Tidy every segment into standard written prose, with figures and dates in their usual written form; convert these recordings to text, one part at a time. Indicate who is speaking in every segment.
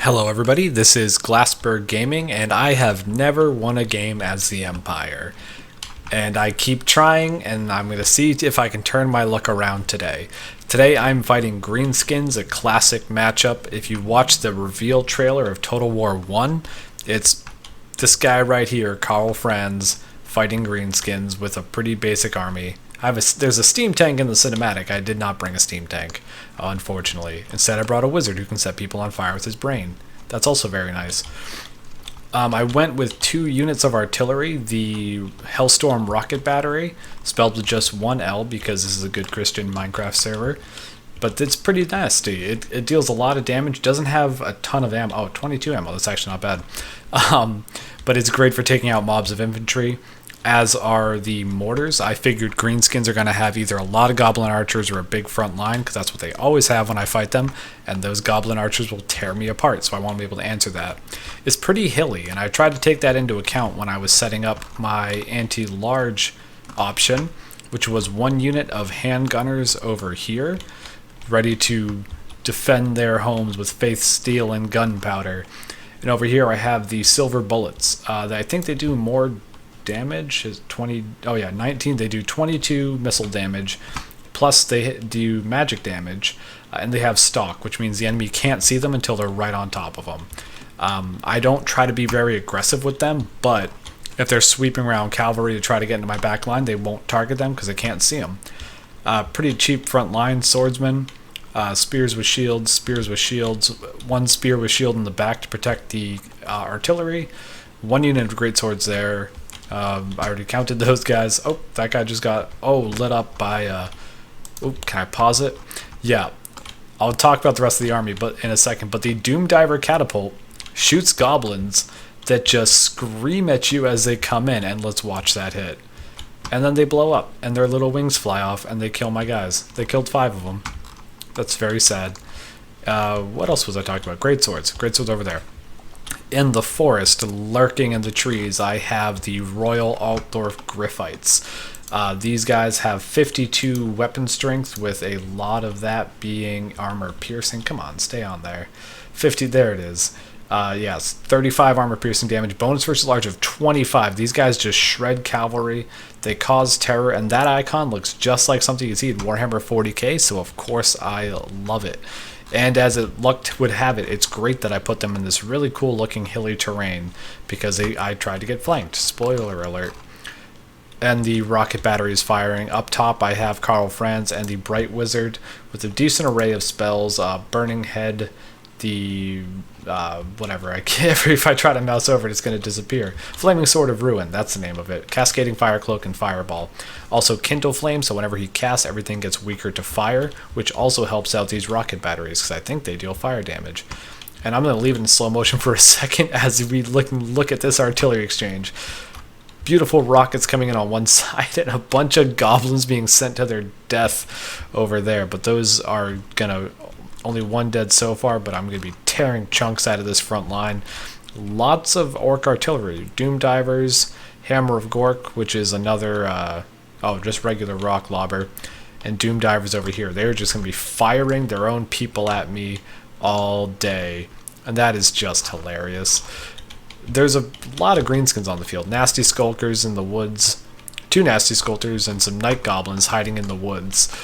Speaker 1: Hello everybody, this is Glassberg Gaming, and I have never won a game as the Empire. And I keep trying, and I'm going to see if I can turn my luck around today. Today I'm fighting Greenskins, a classic matchup. If you watch the reveal trailer of Total War 1, it's this guy right here, KARL FRANZ, fighting Greenskins with a pretty basic army. There's a steam tank in the cinematic. I did not bring a steam tank, unfortunately. Instead, I brought a wizard who can set people on fire with his brain. That's also very nice. I went with 2 units of artillery, the Hellstorm rocket battery, spelled with just 1 L because this is a good Christian Minecraft server. But it's pretty nasty. It deals a lot of damage, doesn't have a ton of ammo. Oh, 22 ammo, that's actually not bad. But it's great for taking out mobs of infantry, as are the mortars. I figured Greenskins are going to have either a lot of goblin archers or a big front line, because that's what they always have when I fight them, and those goblin archers will tear me apart, so I want to be able to answer that. It's pretty hilly, and I tried to take that into account when I was setting up my anti-large option, which was 1 unit of handgunners over here, ready to defend their homes with faith, steel, and gunpowder. And over here I have the silver bullets. I think they do more damage. Is 20? Oh yeah, 19. They do 22 missile damage, plus they do magic damage, and they have stock, which means the enemy can't see them until they're right on top of them. I don't try to be very aggressive with them, but if they're sweeping around cavalry to try to get into my back line, they won't target them because they can't see them. Pretty cheap front line swordsmen. Spears with shields, 1 spear with shield in the back to protect the artillery, 1 unit of great swords there. I already counted those guys. Oh, that guy just got lit up by can I pause it? Yeah, I'll talk about the rest of the army but in a second. But the Doom Diver catapult shoots goblins that just scream at you as they come in, and let's watch that hit. And then they blow up and their little wings fly off and they kill my guys. They killed 5 of them. That's very sad. What else was I talking about? Great swords over there. In the forest, lurking in the trees, I have the Royal Altdorf Griffites. These guys have 52 weapon strength, with a lot of that being armor piercing. Come on, stay on there. 50, there it is. Yes, 35 armor piercing damage, bonus versus large of 25. These guys just shred cavalry. They cause terror, and that icon looks just like something you see in Warhammer 40k, so of course I love it. And as it luck would have it, it's great that I put them in this really cool looking hilly terrain, because I tried to get flanked. Spoiler alert. And the rocket battery is firing. Up top I have KARL FRANZ and the Bright Wizard with a decent array of spells. Burning Head, the whatever, if I try to mouse over it, it's going to disappear. Flaming Sword of Ruin, that's the name of it. Cascading Fire Cloak and Fireball. Also Kindle Flame, so whenever he casts, everything gets weaker to fire, which also helps out these rocket batteries, because I think they deal fire damage. And I'm going to leave it in slow motion for a second as we look at this artillery exchange. Beautiful rockets coming in on one side and a bunch of goblins being sent to their death over there, but those are gonna only 1 dead so far, but I'm going to be tearing chunks out of this front line. Lots of orc artillery. Doom Divers, Hammer of Gork, which is another, just regular rock lobber, and Doom Divers over here. They're just going to be firing their own people at me all day, and that is just hilarious. There's a lot of Greenskins on the field. Nasty Skulkers in the woods. 2 Nasty Skulkers and some Night Goblins hiding in the woods.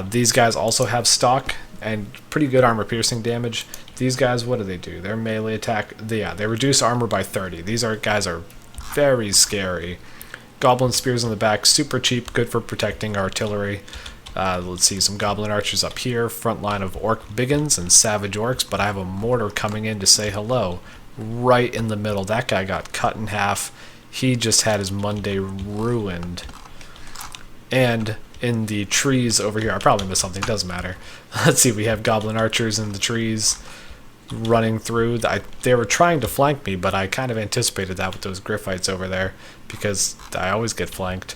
Speaker 1: These guys also have stock and pretty good armor piercing damage. These guys, what do? Their melee attack, they reduce armor by 30. These guys are very scary. Goblin spears on the back, super cheap, good for protecting artillery. Let's see, some goblin archers up here, front line of orc biggins and savage orcs, but I have a mortar coming in to say hello right in the middle. That guy got cut in half. He just had his Monday ruined. And in the trees over here, I probably missed something, doesn't matter. Let's see, we have goblin archers in the trees running through. They were trying to flank me, but I kind of anticipated that with those Griffites over there, because I always get flanked.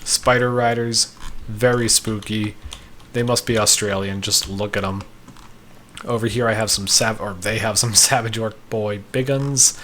Speaker 1: Spider riders, very spooky. They must be Australian, just look at them. Over here I have they have some savage orc boy biguns.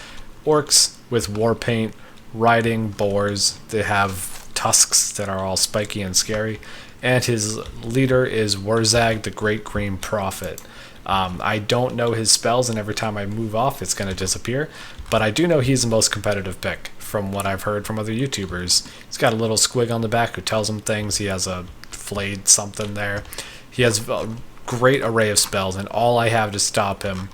Speaker 1: Orcs with war paint, riding boars. They have tusks that are all spiky and scary, and his leader is Wurzag, the Great Green Prophet. I don't know his spells, and every time I move off, it's going to disappear. But I do know he's the most competitive pick from what I've heard from other YouTubers. He's got a little squig on the back who tells him things. He has a flayed something there. He has a great array of spells, and all I have to stop him.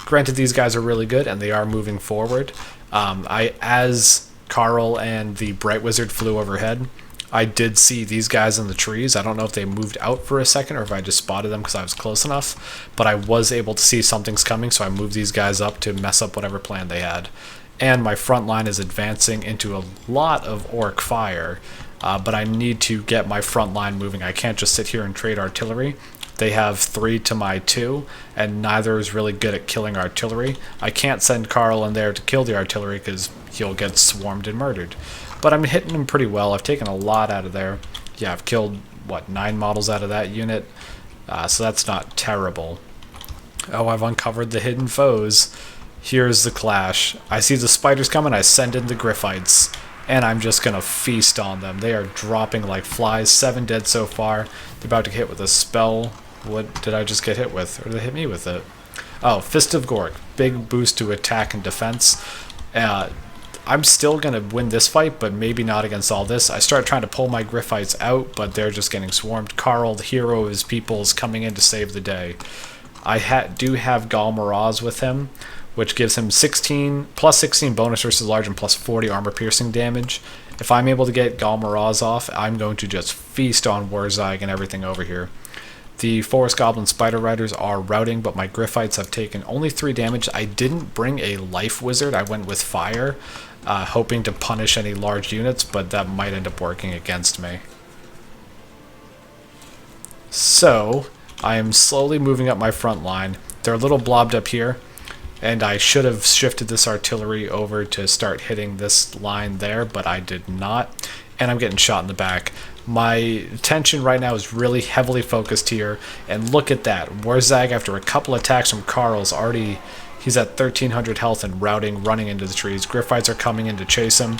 Speaker 1: Granted, these guys are really good, and they are moving forward. As KARL and the Bright Wizard flew overhead, I did see these guys in the trees. I don't know if they moved out for a second or if I just spotted them because I was close enough, but I was able to see something's coming, so I moved these guys up to mess up whatever plan they had. And my front line is advancing into a lot of orc fire, but I need to get my front line moving. I can't just sit here and trade artillery. They have 3 to my 2, and neither is really good at killing artillery. I can't send KARL in there to kill the artillery because he'll get swarmed and murdered. But I'm hitting him pretty well. I've taken a lot out of there. Yeah, I've killed, 9 models out of that unit. So that's not terrible. Oh, I've uncovered the hidden foes. Here's the clash. I see the spiders coming. I send in the Griffites. And I'm just going to feast on them. They are dropping like flies. 7 dead so far. They're about to get hit with a spell. What did I just get hit with? Or did they hit me with it? Oh, Fist of Gork. Big boost to attack and defense. I'm still going to win this fight, but maybe not against all this. I start trying to pull my Griffites out, but they're just getting swarmed. KARL, the hero of his people, is coming in to save the day. I do have Gal Miraz with him, which gives him plus 16 bonus versus large and plus 40 armor piercing damage. If I'm able to get Gal Miraz off, I'm going to just feast on Warzag and everything over here. The Forest Goblin Spider Riders are routing, but my Griffites have taken only 3 damage. I didn't bring a Life Wizard. I went with Fire, hoping to punish any large units, but that might end up working against me. So, I am slowly moving up my front line. They're a little blobbed up here, and I should have shifted this artillery over to start hitting this line there, but I did not, and I'm getting shot in the back. My attention right now is really heavily focused here, and look at that. Warzag, after a couple attacks from KARL's, he's at 1300 health and routing, running into the trees. Griffites are coming in to chase him,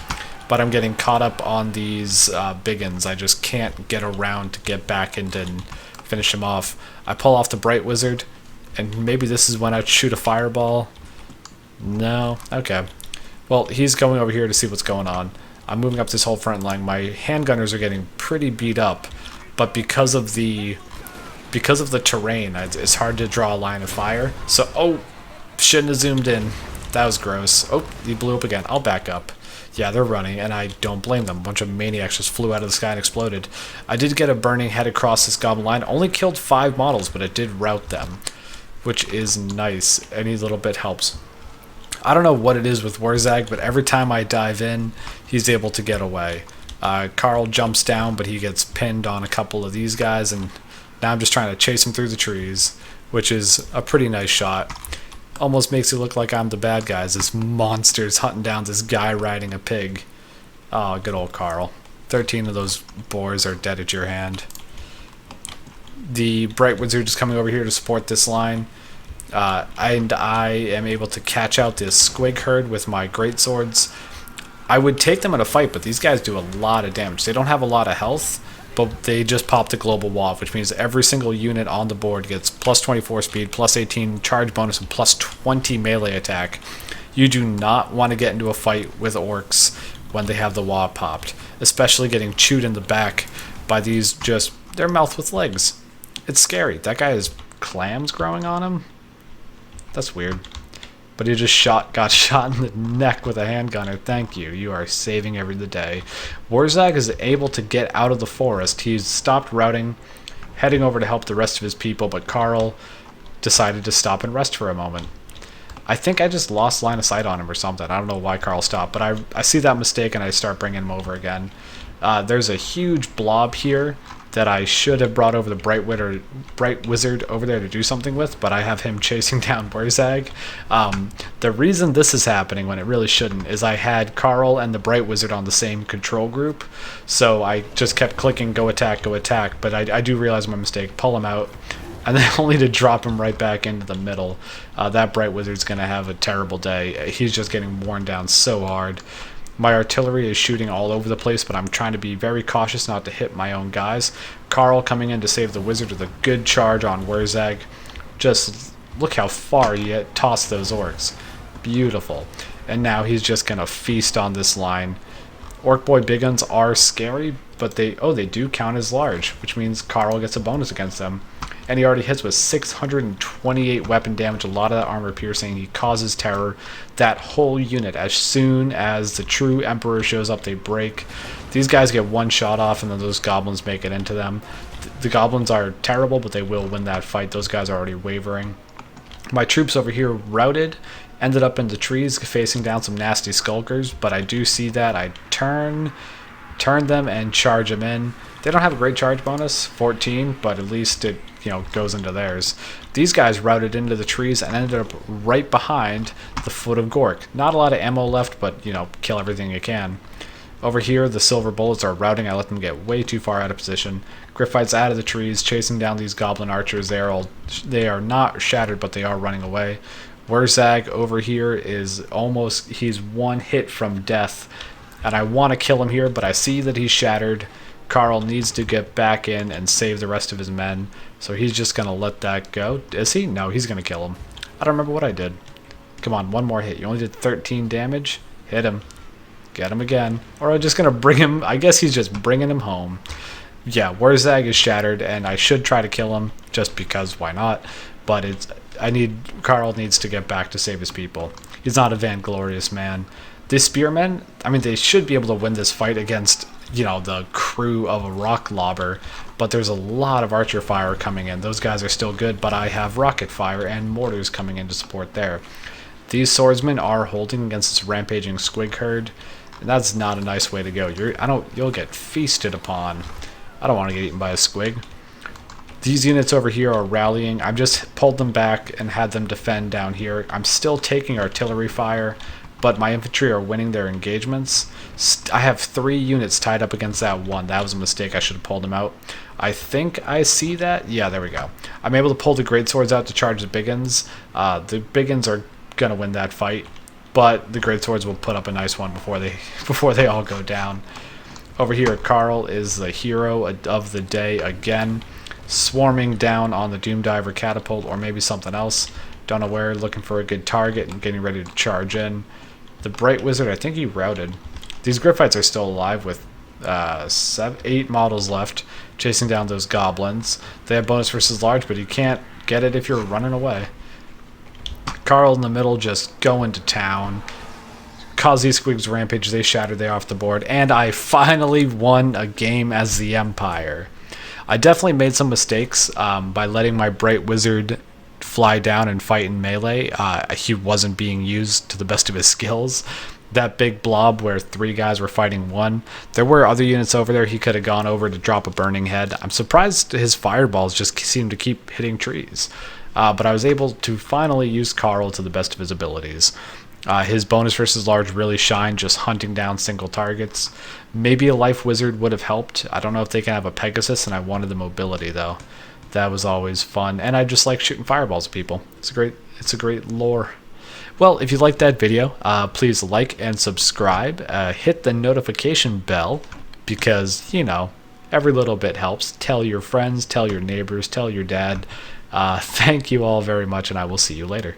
Speaker 1: but I'm getting caught up on these biggins. I just can't get around to get back and finish him off. I pull off the Bright Wizard, and maybe this is when I shoot a fireball. No? Okay. Well, he's going over here to see what's going on. I'm moving up this whole front line. My handgunners are getting pretty beat up, but because of the terrain, it's hard to draw a line of fire. So, oh, shouldn't have zoomed in. That was gross. Oh, he blew up again. I'll back up. Yeah, they're running, and I don't blame them. A bunch of maniacs just flew out of the sky and exploded. I did get a burning head across this goblin line. Only killed 5 models, but it did rout them, which is nice. Any little bit helps. I don't know what it is with Warzag, but every time I dive in, he's able to get away. KARL jumps down, but he gets pinned on a couple of these guys, and now I'm just trying to chase him through the trees, which is a pretty nice shot. Almost makes it look like I'm the bad guy. This monster's hunting down this guy riding a pig. Oh, good old KARL. 13 of those boars are dead at your hand. The Bright Wizard is coming over here to support this line. And I am able to catch out this squig herd with my greatswords. I would take them in a fight, but these guys do a lot of damage. They don't have a lot of health, but they just pop the global wall, which means every single unit on the board gets plus 24 speed, plus 18 charge bonus, and plus 20 melee attack. You do not want to get into a fight with orcs when they have the wall popped, especially getting chewed in the back by these they're mouth with legs. It's scary. That guy has clams growing on him. That's weird. But he just got shot in the neck with a handgunner. Thank you. You are saving the day. Warzag is able to get out of the forest. He's stopped routing, heading over to help the rest of his people, but KARL decided to stop and rest for a moment. I think I just lost line of sight on him or something. I don't know why KARL stopped, but I see that mistake and I start bringing him over again. There's a huge blob here that I should have brought over the Bright Wizard over there to do something with, but I have him chasing down Warzag. The reason this is happening when it really shouldn't is I had KARL and the Bright Wizard on the same control group, so I just kept clicking go attack, but I do realize my mistake, pull him out, and then only to drop him right back into the middle. That Bright Wizard's going to have a terrible day. He's just getting worn down so hard. My artillery is shooting all over the place, but I'm trying to be very cautious not to hit my own guys. KARL coming in to save the wizard with a good charge on Warzag. Just look how far he tossed those orcs. Beautiful. And now he's just going to feast on this line. Orc Boy big guns are scary, but they do count as large, which means KARL gets a bonus against them. And he already hits with 628 weapon damage, a lot of that armor piercing. He causes terror. That whole unit, as soon as the true Emperor shows up, they break. These guys get one shot off, and then those goblins make it into them. The goblins are terrible, but they will win that fight. Those guys are already wavering. My troops over here routed, ended up in the trees facing down some nasty skulkers, but I do see that. I turn them and charge them in. They don't have a great charge bonus, 14, but at least it goes into theirs. These guys routed into the trees and ended up right behind the foot of Gork. Not a lot of ammo left, but kill everything you can. Over here, the silver bullets are routing. I let them get way too far out of position. Griffite's out of the trees, chasing down these goblin archers. They are not shattered, but they are running away. Wurzag over here is he's one hit from death, and I want to kill him here, but I see that he's shattered. KARL needs to get back in and save the rest of his men, so he's just going to let that go. Is he? No, he's going to kill him. I don't remember what I did. Come on, one more hit. You only did 13 damage. Hit him. Get him again. Or I'm just going to bring him. I guess he's just bringing him home. Yeah, Wurzag is shattered, and I should try to kill him just because why not? But KARL needs to get back to save his people. He's not a vainglorious man. The spearmen, I mean, they should be able to win this fight against the crew of a rock lobber, but there's a lot of archer fire coming in. Those guys are still good, but I have rocket fire and mortars coming in to support there. These swordsmen are holding against this rampaging squig herd, and that's not a nice way to go. You'll get feasted upon. I don't want to get eaten by a squig. These units over here are rallying. I've just pulled them back and had them defend down here. I'm still taking artillery fire, but my infantry are winning their engagements. I have 3 units tied up against that one. That was a mistake. I should have pulled them out. I think I see that. Yeah, there we go. I'm able to pull the greatswords out to charge the biggins. The biggins are going to win that fight, but the greatswords will put up a nice one before they all go down. Over here, KARL is the hero of the day again, swarming down on the Doomdiver catapult or maybe something else. Don't know where, looking for a good target and getting ready to charge in. The Bright Wizard, I think he routed. These Griffites are still alive with 8 models left, chasing down those goblins. They have bonus versus large, but you can't get it if you're running away. KARL in the middle just going to town. Cause these squigs rampage, they shatter, they off the board, and I finally won a game as the Empire. I definitely made some mistakes by letting my Bright Wizard fly down and fight in melee. He wasn't being used to the best of his skills. That big blob where 3 guys were fighting 1, there were other units over there he could have gone over to drop a burning head. I'm surprised his fireballs just seem to keep hitting trees. But I was able to finally use KARL to the best of his abilities. His bonus versus large really shined, just hunting down single targets. Maybe a life wizard would have helped. I don't know if they can have a Pegasus, and I wanted the mobility though. That was always fun, and I just like shooting fireballs at people. It's a great lore. Well, if you liked that video, please like and subscribe. Hit the notification bell because every little bit helps. Tell your friends, tell your neighbors, tell your dad. Thank you all very much, and I will see you later.